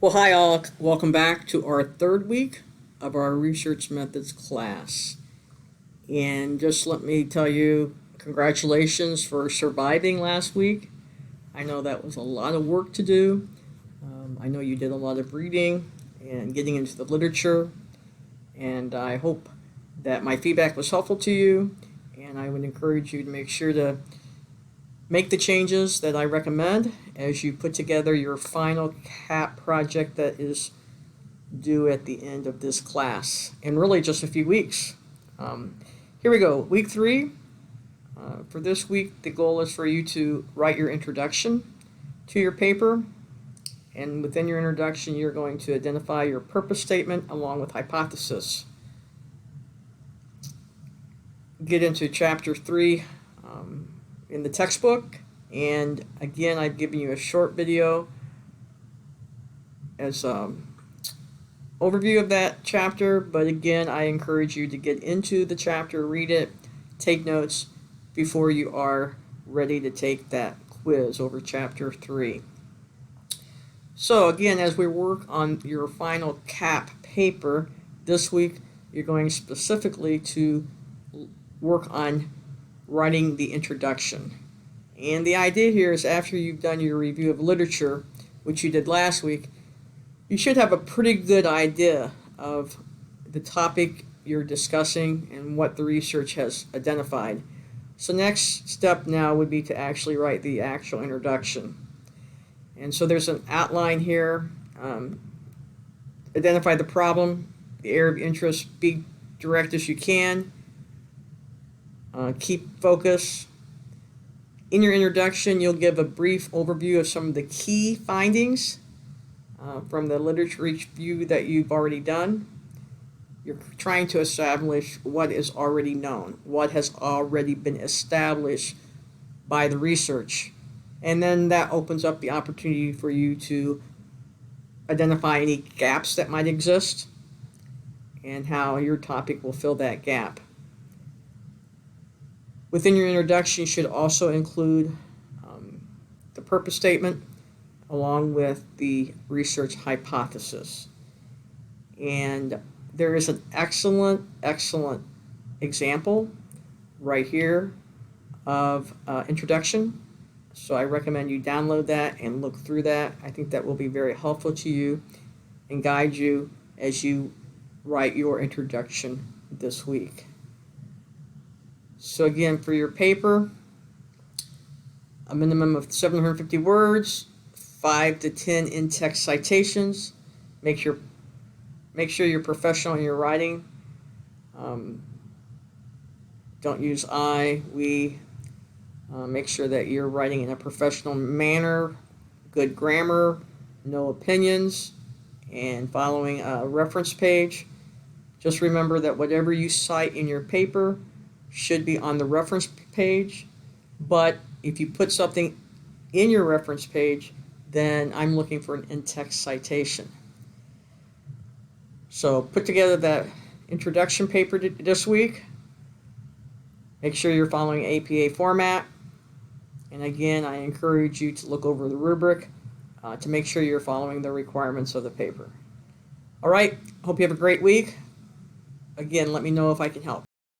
Well, hi all. Welcome back to our third week of our research methods class. And just let me tell you, congratulations for surviving last week. I know that was a lot of work to do. I know you did a lot of reading and getting into the literature. And I hope that my feedback was helpful to you. And I would encourage you to make sure to make the changes that I recommend as you put together your final CAP project that is due at the end of this class, and really just a few weeks. Here we go, week 3. For this week, the goal is for you to write your introduction to your paper, and within your introduction, you're going to identify your purpose statement along with hypothesis. Get into chapter 3 in the textbook, and again, I've given you a short video as overview of that chapter, but again, I encourage you to get into the chapter, read it, take notes before you are ready to take that quiz over chapter 3. So again, as we work on your final CAP paper this week, you're going specifically to work on writing the introduction. And the idea here is after you've done your review of literature, which you did last week, you should have a pretty good idea of the topic you're discussing and what the research has identified. So next step now would be to actually write the actual introduction. And so there's an outline here. Identify the problem, the area of interest, be direct as you can. Keep focus. In your introduction, you'll give a brief overview of some of the key findings from the literature review that you've already done. You're trying to establish what is already known, what has already been established by the research. And then that opens up the opportunity for you to identify any gaps that might exist and how your topic will fill that gap. Within your introduction, you should also include the purpose statement along with the research hypothesis. And there is an excellent example right here of introduction. So I recommend you download that and look through that. I think that will be very helpful to you and guide you as you write your introduction this week. So again, for your paper, a minimum of 750 words, 5 to 10 in-text citations. Make sure you're professional in your writing. Don't use I, we. Make sure that you're writing in a professional manner, good grammar, no opinions, and following a reference page. Just remember that whatever you cite in your paper should be on the reference page, but if you put something in your reference page, then I'm looking for an in-text citation. So put together that introduction paper this week. Make sure you're following APA format. And again, I encourage you to look over the rubric to make sure you're following the requirements of the paper. All right, hope you have a great week. Again, let me know if I can help.